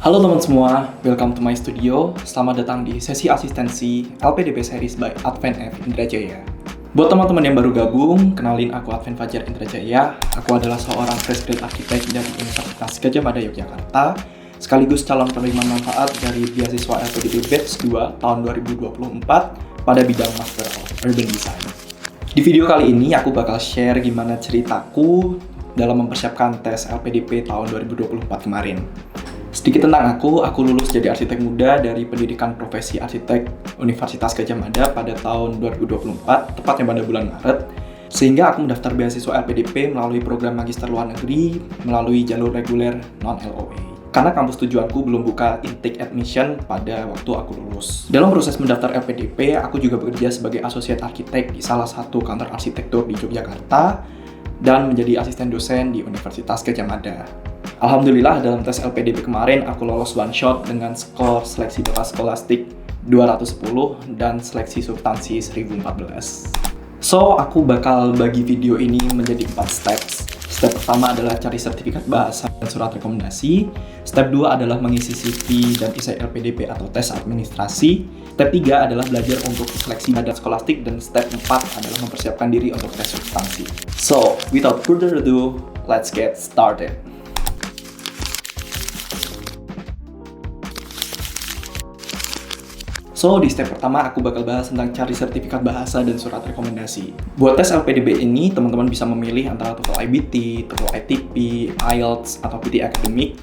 Halo teman semua, welcome to my studio. Selamat datang di sesi asistensi LPDP Series by Advent F Indrajaya. Buat teman-teman yang baru gabung, kenalin aku Advent Fajar Indrajaya. Aku adalah seorang fresh grade arsitek dari Universitas Gadjah Mada Yogyakarta, sekaligus calon penerima manfaat dari beasiswa LPDP Batch 2 tahun 2024 pada bidang Master of Urban Design. Di video kali ini aku bakal share gimana ceritaku dalam mempersiapkan tes LPDP tahun 2024 kemarin. Sedikit tentang aku lulus jadi arsitek muda dari Pendidikan Profesi Arsitek Universitas Gadjah Mada pada tahun 2024, tepatnya pada bulan Maret. Sehingga aku mendaftar beasiswa LPDP melalui program Magister Luar Negeri melalui jalur reguler non-LOA. Karena kampus tujuanku belum buka intake admission pada waktu aku lulus. Dalam proses mendaftar LPDP, aku juga bekerja sebagai associate arsitek di salah satu kantor arsitektur di Yogyakarta dan menjadi asisten dosen di Universitas Gadjah Mada. Alhamdulillah dalam tes LPDP kemarin aku lolos one shot dengan skor seleksi batas skolastik 210 dan seleksi substansi 1014. So, aku bakal bagi video ini menjadi 4 steps. Step pertama adalah cari sertifikat bahasa dan surat rekomendasi. Step 2 adalah mengisi CV dan isai LPDP atau tes administrasi. Step 3 adalah belajar untuk seleksi batas skolastik. Dan step 4 adalah mempersiapkan diri untuk tes substansi. So, without further ado, let's get started. So, di step pertama aku bakal bahas tentang cari sertifikat bahasa dan surat rekomendasi. Buat tes LPDP ini, teman-teman bisa memilih antara TOEFL IBT, TOEFL ITP, IELTS, atau PT Academic.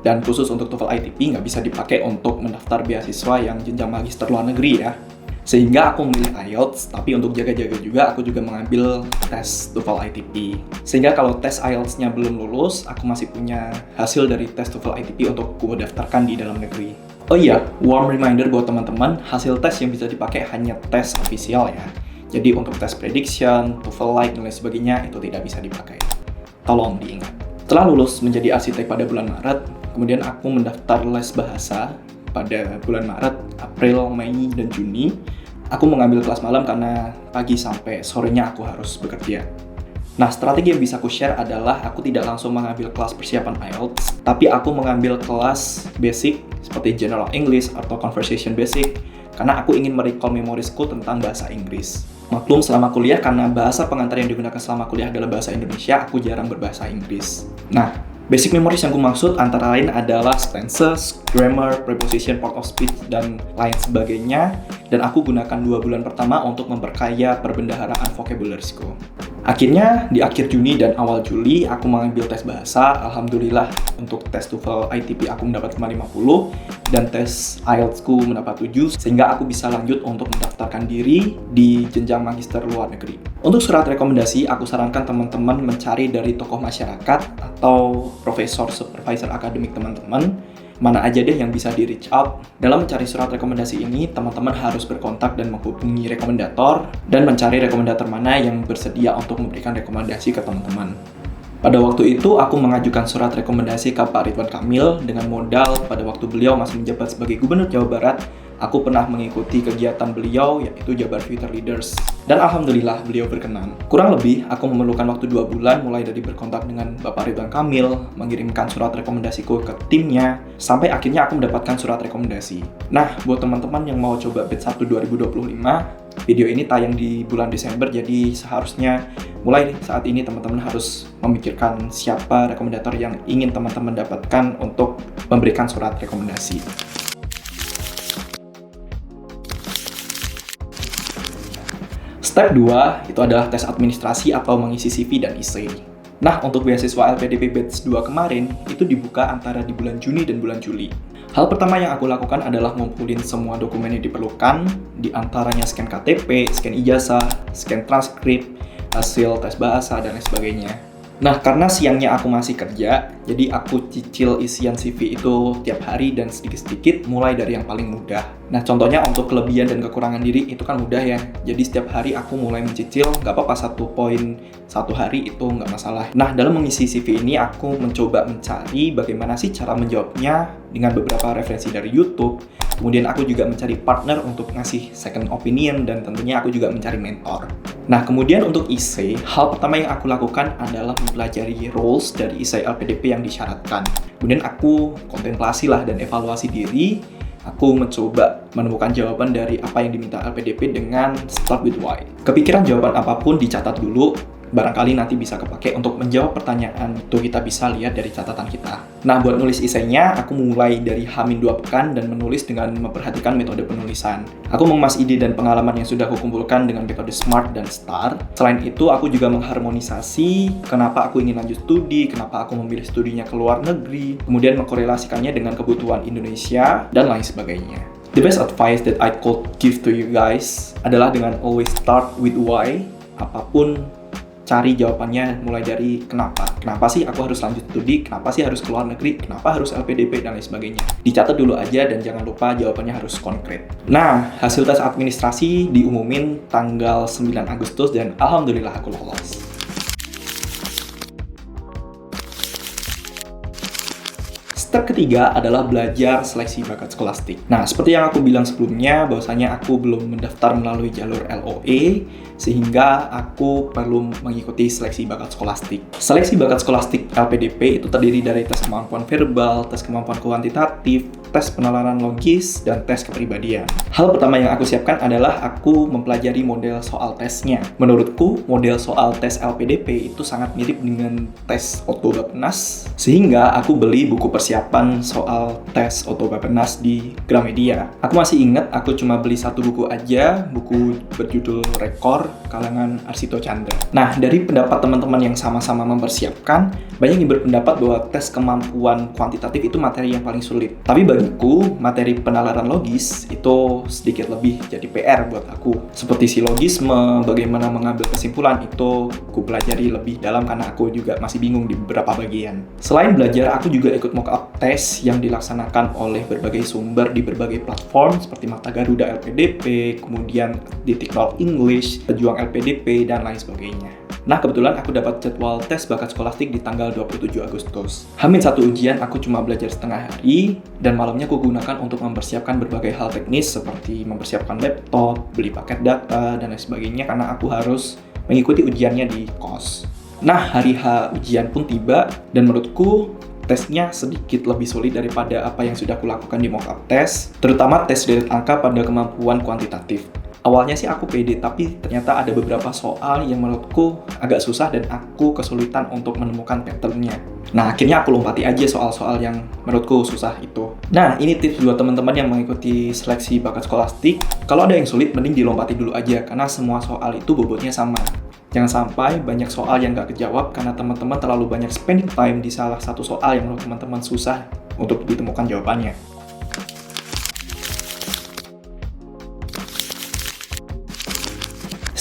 Dan khusus untuk TOEFL ITP nggak bisa dipakai untuk mendaftar beasiswa yang jenjang magister luar negeri ya. Sehingga aku memilih IELTS, tapi untuk jaga-jaga juga aku juga mengambil tes TOEFL ITP. Sehingga kalau tes IELTS-nya belum lulus, aku masih punya hasil dari tes TOEFL ITP untuk ku daftarkan di dalam negeri. Oh iya, warm reminder buat teman-teman, hasil tes yang bisa dipakai hanya tes official ya. Jadi untuk tes prediction, TOEFL Lite, dan lain sebagainya itu tidak bisa dipakai. Tolong diingat. Setelah lulus menjadi arsitek pada bulan Maret, kemudian aku mendaftar les bahasa pada bulan Maret, April, Mei, dan Juni. Aku mengambil kelas malam karena pagi sampai sorenya aku harus bekerja. Nah, strategi yang bisa aku share adalah aku tidak langsung mengambil kelas persiapan IELTS, tapi aku mengambil kelas basic seperti General English atau Conversation Basic karena aku ingin merecall memorisku tentang bahasa Inggris. Maklum selama kuliah karena bahasa pengantar yang digunakan selama kuliah adalah bahasa Indonesia, aku jarang berbahasa Inggris. Nah, basic memories yang aku maksud antara lain adalah tenses, grammar, preposition, part of speech, dan lain sebagainya. Dan aku gunakan 2 bulan pertama untuk memperkaya perbendaharaan vocabularyku. Akhirnya, di akhir Juni dan awal Juli, aku mengambil tes bahasa. Alhamdulillah, untuk tes TOEFL ITP aku mendapat 550, dan tes IELTS-ku mendapat 7, sehingga aku bisa lanjut untuk mendaftarkan diri di jenjang magister luar negeri. Untuk surat rekomendasi, aku sarankan teman-teman mencari dari tokoh masyarakat atau profesor supervisor akademik teman-teman, mana aja deh yang bisa di reach out. Dalam mencari surat rekomendasi ini, teman-teman harus berkontak dan menghubungi rekomendator dan mencari rekomendator mana yang bersedia untuk memberikan rekomendasi ke teman-teman. Pada waktu itu, aku mengajukan surat rekomendasi ke Pak Ridwan Kamil dengan modal pada waktu beliau masih menjabat sebagai Gubernur Jawa Barat. Aku pernah mengikuti kegiatan beliau, yaitu Jabar Future Leaders. Dan alhamdulillah beliau berkenan. Kurang lebih, aku memerlukan waktu 2 bulan mulai dari berkontak dengan Bapak Ridwan Kamil, mengirimkan surat rekomendasiku ke timnya, sampai akhirnya aku mendapatkan surat rekomendasi. Nah, buat teman-teman yang mau coba batch 1 2025, video ini tayang di bulan Desember, jadi seharusnya mulai saat ini teman-teman harus memikirkan siapa rekomendator yang ingin teman-teman dapatkan untuk memberikan surat rekomendasi. Step 2 itu adalah tes administrasi atau mengisi CV dan essay. Nah, untuk beasiswa LPDP Batch 2 kemarin, itu dibuka antara di bulan Juni dan bulan Juli. Hal pertama yang aku lakukan adalah ngumpulin semua dokumen yang diperlukan, di antaranya scan KTP, scan ijazah, scan transkrip, hasil tes bahasa, dan lain sebagainya. Nah, karena siangnya aku masih kerja, jadi aku cicil isian CV itu tiap hari dan sedikit-sedikit mulai dari yang paling mudah. Nah, contohnya untuk kelebihan dan kekurangan diri itu kan mudah ya. Jadi setiap hari aku mulai mencicil, nggak apa-apa 1 poin 1 hari itu nggak masalah. Nah, dalam mengisi CV ini aku mencoba mencari bagaimana sih cara menjawabnya dengan beberapa referensi dari YouTube, Kemudian aku juga mencari partner untuk ngasih second opinion, dan tentunya aku juga mencari mentor. Nah, kemudian untuk essay, hal pertama yang aku lakukan adalah mempelajari rules dari essay LPDP yang disyaratkan. Kemudian aku kontemplasi lah dan evaluasi diri. Aku mencoba menemukan jawaban dari apa yang diminta LPDP dengan start with why. Kepikiran jawaban apapun dicatat dulu, barangkali nanti bisa kepake untuk menjawab pertanyaan itu kita bisa lihat dari catatan kita. Nah, buat nulis esainya, aku mulai dari H-2 pekan dan menulis dengan memperhatikan metode penulisan. Aku mengemas ide dan pengalaman yang sudah aku kumpulkan dengan metode SMART dan STAR. Selain itu, aku juga mengharmonisasi kenapa aku ingin lanjut studi, kenapa aku memilih studinya ke luar negeri, kemudian mengkorelasikannya dengan kebutuhan Indonesia, dan lain sebagainya. The best advice that I could give to you guys adalah dengan always start with why. Apapun, cari jawabannya mulai dari kenapa. Kenapa sih aku harus lanjut studi? Kenapa sih harus keluar negeri? Kenapa harus LPDP? Dan lain sebagainya. Dicatat dulu aja dan jangan lupa jawabannya harus konkret. Nah, hasil tes administrasi diumumin tanggal 9 Agustus dan alhamdulillah aku lolos. Step ketiga adalah belajar seleksi bakat skolastik. Nah, seperti yang aku bilang sebelumnya, bahwasanya aku belum mendaftar melalui jalur LOE, sehingga aku perlu mengikuti seleksi bakat skolastik. Seleksi bakat skolastik LPDP itu terdiri dari tes kemampuan verbal, tes kemampuan kuantitatif, tes penalaran logis, dan tes kepribadian. Hal pertama yang aku siapkan adalah aku mempelajari model soal tesnya. Menurutku, model soal tes LPDP itu sangat mirip dengan tes Otto Bappenas, sehingga aku beli buku persiapan soal tes Otto Bappenas di Gramedia. Aku masih ingat, aku cuma beli satu buku aja, buku berjudul Rekor, kalangan Arsito Chandra. Nah, dari pendapat teman-teman yang sama-sama mempersiapkan, banyak yang berpendapat bahwa tes kemampuan kuantitatif itu materi yang paling sulit. Tapi bagiku, materi penalaran logis itu sedikit lebih jadi PR buat aku. Seperti silogisme, bagaimana mengambil kesimpulan, itu aku pelajari lebih dalam karena aku juga masih bingung di beberapa bagian. Selain belajar, aku juga ikut mock-up tes yang dilaksanakan oleh berbagai sumber di berbagai platform seperti Mata Garuda LPDP, kemudian Ditiknol English, Pejuang LPDP, dan lain sebagainya. Nah, kebetulan aku dapat jadwal tes bakat skolastik di tanggal 27 Agustus. H-1 ujian aku cuma belajar setengah hari, dan malamnya aku gunakan untuk mempersiapkan berbagai hal teknis seperti mempersiapkan laptop, beli paket data, dan lain sebagainya karena aku harus mengikuti ujiannya di kos. Nah, hari H ujian pun tiba, dan menurutku tesnya sedikit lebih sulit daripada apa yang sudah aku lakukan di mock-up tes, terutama tes deret angka pada kemampuan kuantitatif. Awalnya sih aku pede, tapi ternyata ada beberapa soal yang menurutku agak susah dan aku kesulitan untuk menemukan pattern-nya. Nah, akhirnya aku lompati aja soal-soal yang menurutku susah itu. Nah, ini tips buat teman-teman yang mengikuti seleksi bakat skolastik. Kalau ada yang sulit, mending dilompati dulu aja, karena semua soal itu bobotnya sama. Jangan sampai banyak soal yang gak kejawab karena teman-teman terlalu banyak spending time di salah satu soal yang menurut teman-teman susah untuk ditemukan jawabannya.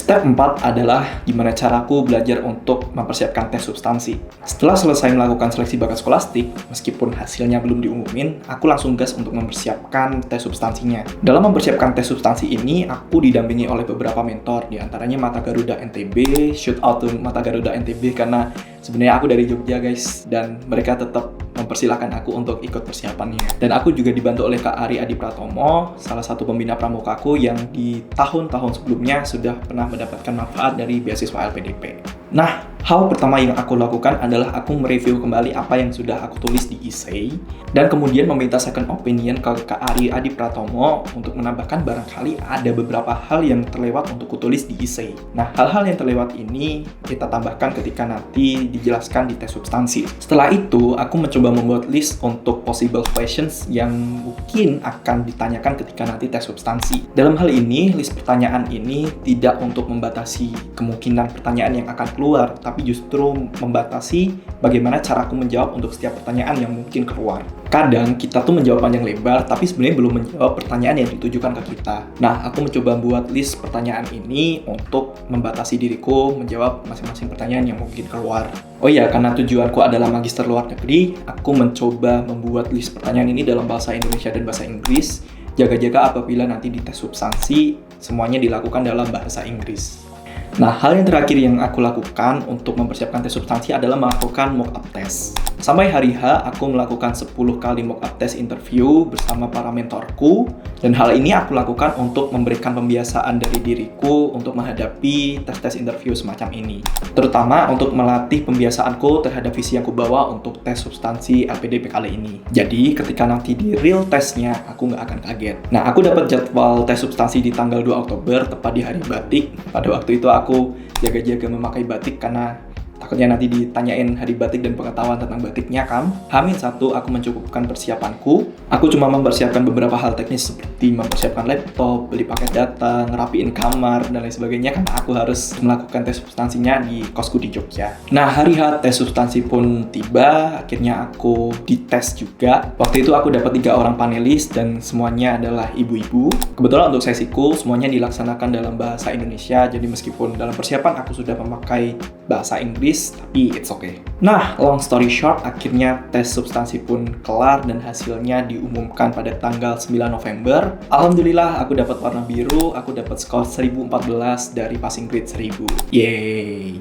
Step 4 adalah gimana caraku belajar untuk mempersiapkan tes substansi. Setelah selesai melakukan seleksi bakat skolastik, meskipun hasilnya belum diumumin, aku langsung gas untuk mempersiapkan tes substansinya. Dalam mempersiapkan tes substansi ini, aku didampingi oleh beberapa mentor, diantaranya Mata Garuda NTB, shout out to Mata Garuda NTB karena sebenarnya aku dari Jogja guys, dan mereka tetap mempersilahkan aku untuk ikut persiapannya. Dan aku juga dibantu oleh Kak Ari Adi Pratomo, salah satu pembina pramukaku yang di tahun-tahun sebelumnya sudah pernah mendapatkan manfaat dari beasiswa LPDP. Nah, hal pertama yang aku lakukan adalah aku mereview kembali apa yang sudah aku tulis di essay, dan kemudian meminta second opinion ke Kak Ari Adi Pratomo untuk menambahkan barangkali ada beberapa hal yang terlewat untuk kutulis di essay. Nah, hal-hal yang terlewat ini kita tambahkan ketika nanti dijelaskan di tes substansi. Setelah itu, aku mencoba membuat list untuk possible questions yang mungkin akan ditanyakan ketika nanti tes substansi. Dalam hal ini, list pertanyaan ini tidak untuk membatasi kemungkinan pertanyaan yang akan keluar, tapi justru membatasi bagaimana caraku menjawab untuk setiap pertanyaan yang mungkin keluar. Kadang kita tuh menjawab panjang lebar, tapi sebenarnya belum menjawab pertanyaan yang ditujukan ke kita. Nah, aku mencoba buat list pertanyaan ini untuk membatasi diriku menjawab masing-masing pertanyaan yang mungkin keluar. Oh iya, karena tujuanku adalah magister luar negeri, aku mencoba membuat list pertanyaan ini dalam bahasa Indonesia dan bahasa Inggris. Jaga-jaga apabila nanti di tes substansi, semuanya dilakukan dalam bahasa Inggris. Nah, hal yang terakhir yang aku lakukan untuk mempersiapkan tes substansi adalah melakukan mock up test. Sampai hari H, aku melakukan 10 kali mock up test interview bersama para mentorku. Dan hal ini aku lakukan untuk memberikan pembiasaan dari diriku untuk menghadapi tes-tes interview semacam ini. Terutama untuk melatih pembiasaanku terhadap visi yang kubawa untuk tes substansi LPDP kali ini. Jadi, ketika nanti di real testnya, aku nggak akan kaget. Nah, aku dapat jadwal tes substansi di tanggal 2 Oktober, tepat di hari batik. Pada waktu itu aku jaga-jaga memakai batik karena takutnya nanti ditanyain hari batik dan pengetahuan tentang batiknya kan. H-1 aku mencukupkan persiapanku. Aku cuma mempersiapkan beberapa hal teknis seperti mempersiapkan laptop, beli paket data, ngerapiin kamar, dan lain sebagainya karena aku harus melakukan tes substansinya di kosku di Jogja. Nah, hari H tes substansi pun tiba, akhirnya aku dites juga. Waktu itu aku dapat 3 orang panelis dan semuanya adalah ibu-ibu. Kebetulan untuk sesiku semuanya dilaksanakan dalam bahasa Indonesia, jadi meskipun dalam persiapan aku sudah memakai bahasa Inggris, tapi it's okay. Nah, long story short, akhirnya tes substansi pun kelar dan hasilnya diumumkan pada tanggal 9 November. Alhamdulillah, aku dapat warna biru, aku dapat skor 1014 dari passing grade 1000. Yeay!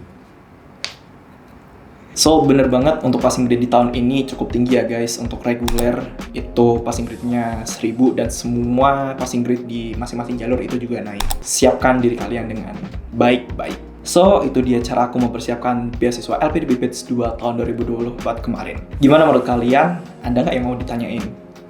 So, bener banget untuk passing grade di tahun ini cukup tinggi ya guys. Untuk reguler itu passing grade-nya 1000 dan semua passing grade di masing-masing jalur itu juga naik. Siapkan diri kalian dengan baik-baik. So, itu dia cara aku mempersiapkan beasiswa LPDP Batch 2 tahun 2024 kemarin. Gimana menurut kalian? Ada nggak yang mau ditanyain?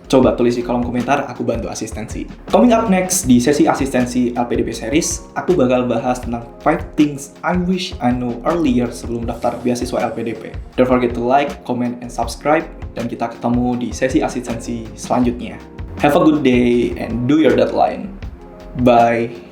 Coba tulis di kolom komentar, aku bantu asistensi. Coming up next, di sesi asistensi LPDP series, aku bakal bahas tentang 5 things I wish I know earlier sebelum daftar beasiswa LPDP. Don't forget to like, comment, and subscribe, dan kita ketemu di sesi asistensi selanjutnya. Have a good day and do your deadline. Bye.